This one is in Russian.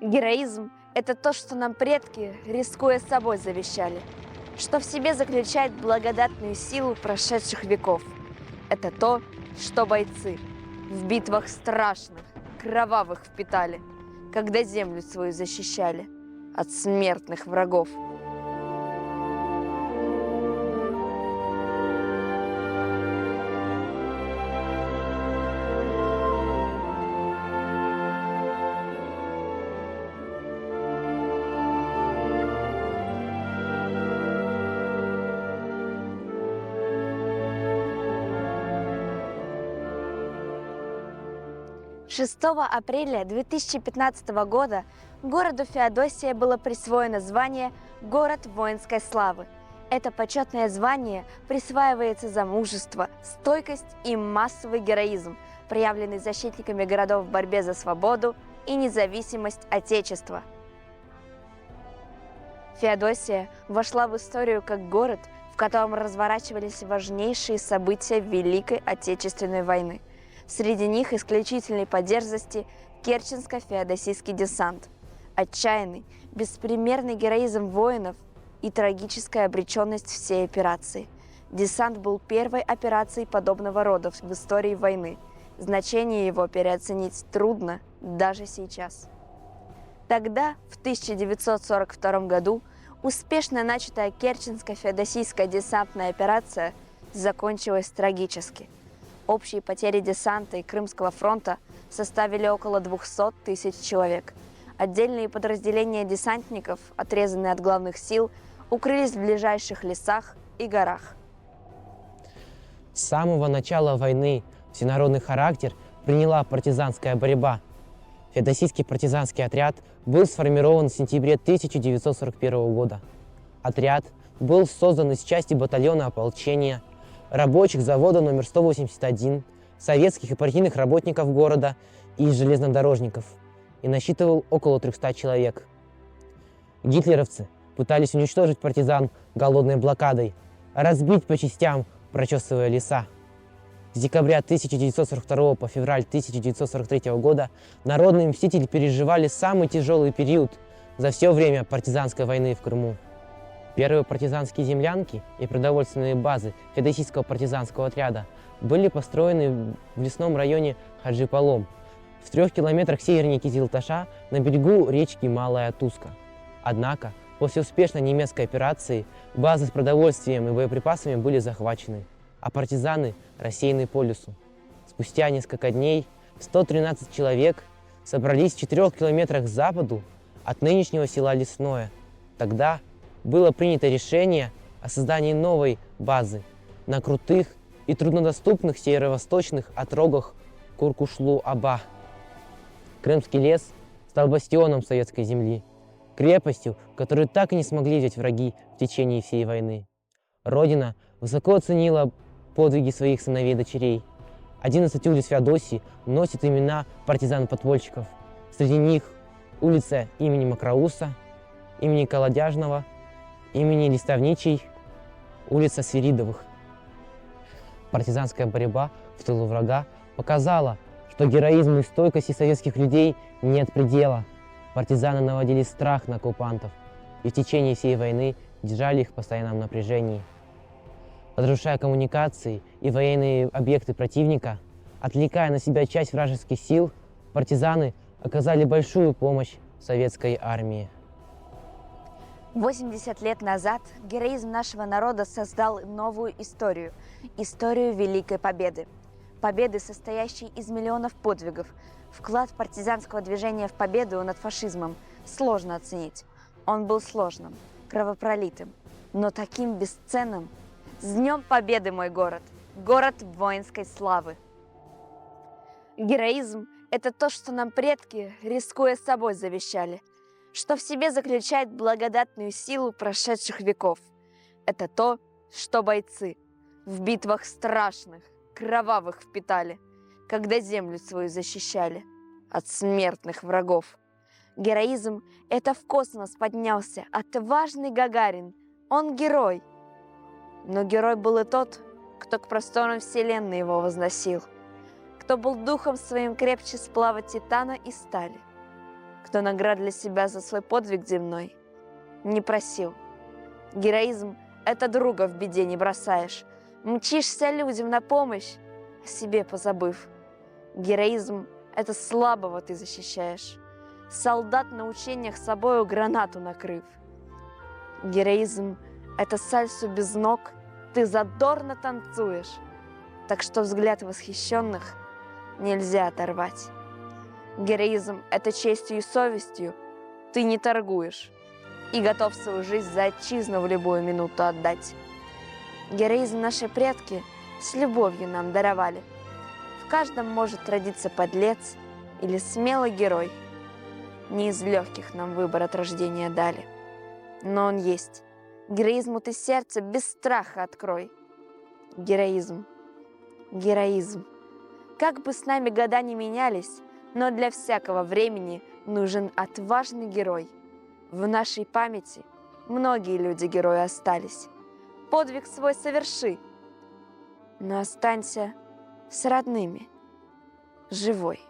Героизм– это то, что нам предки, рискуя собой, завещали, что в себе заключает благодатную силу прошедших веков. Это то, что бойцы в битвах страшных, кровавых впитали, когда землю свою защищали от смертных врагов. 6 апреля 2015 года городу Феодосия было присвоено звание «Город воинской славы». Это почетное звание присваивается за мужество, стойкость и массовый героизм, проявленный защитниками городов в борьбе за свободу и независимость Отечества. Феодосия вошла в историю как город, в котором разворачивались важнейшие события Великой Отечественной войны. Среди них исключительный по дерзости Керченско-Феодосийский десант, отчаянный, беспримерный героизм воинов и трагическая обреченность всей операции. Десант был первой операцией подобного рода в истории войны. Значение его переоценить трудно даже сейчас. Тогда, в 1942 году, успешно начатая Керченско-Феодосийская десантная операция закончилась трагически. Общие потери десанта и Крымского фронта составили около 200 тысяч человек. Отдельные подразделения десантников, отрезанные от главных сил, укрылись в ближайших лесах и горах. С самого начала войны всенародный характер приняла партизанская борьба. Феодосийский партизанский отряд был сформирован в сентябре 1941 года. Отряд был создан из части батальона ополчения, рабочих завода номер 181, советских и партийных работников города и железнодорожников, и насчитывал около 300 человек. Гитлеровцы пытались уничтожить партизан голодной блокадой, разбить по частям, прочесывая леса. С декабря 1942 по февраль 1943 года народные мстители переживали самый тяжелый период за все время партизанской войны в Крыму. Первые партизанские землянки и продовольственные базы Феодосийского партизанского отряда были построены в лесном районе Хаджипалом, в 3 километрах севернее Кизилташа на берегу речки Малая Туска. Однако, после успешной немецкой операции базы с продовольствием и боеприпасами были захвачены, а партизаны рассеяны по лесу. Спустя несколько дней 113 человек собрались в 4 километрах к западу от нынешнего села Лесное. Тогда было принято решение о создании новой базы на крутых и труднодоступных северо-восточных отрогах Куркушлу-Аба. Крымский лес стал бастионом советской земли, крепостью, которую так и не смогли взять враги в течение всей войны. Родина высоко оценила подвиги своих сыновей и дочерей. 11 улиц Феодосии носят имена партизан-подпольщиков. Среди них улица имени Макроуса, имени Колодяжного, имени Листовничей, улица Свиридовых. Партизанская борьба в тылу врага показала, что героизму и стойкости советских людей нет предела. Партизаны наводили страх на оккупантов и в течение всей войны держали их в постоянном напряжении. Разрушая коммуникации и военные объекты противника, отвлекая на себя часть вражеских сил, партизаны оказали большую помощь советской армии. 80 лет назад героизм нашего народа создал новую историю – историю Великой Победы. Победы, состоящей из миллионов подвигов. Вклад партизанского движения в победу над фашизмом сложно оценить. Он был сложным, кровопролитым, но таким бесценным. С Днем Победы, мой город! Город воинской славы! Героизм – это то, что нам предки, рискуя собой, завещали, что в себе заключает благодатную силу прошедших веков. Это то, что бойцы в битвах страшных, кровавых впитали, когда землю свою защищали от смертных врагов. Героизм – это в космос поднялся отважный Гагарин. Он герой. Но герой был и тот, кто к просторам вселенной его возносил, кто был духом своим крепче сплава титана и стали, кто наград для себя за свой подвиг земной не просил. Героизм — это друга в беде не бросаешь, мчишься людям на помощь, о себе позабыв. Героизм — это слабого ты защищаешь, солдат на учениях собою гранату накрыв. Героизм — это сальсу без ног ты задорно танцуешь, так что взгляд восхищенных нельзя оторвать. Героизм — это честью и совестью ты не торгуешь и готов свою жизнь за отчизну в любую минуту отдать. Героизм наши предки с любовью нам даровали. В каждом может родиться подлец или смелый герой. Не из легких нам выбор от рождения дали, но он есть. Героизму ты сердце без страха открой. Героизм, героизм. Как бы с нами года не менялись, но для всякого времени нужен отважный герой. В нашей памяти многие люди-герои остались. Подвиг свой соверши, но останься с родными, живой.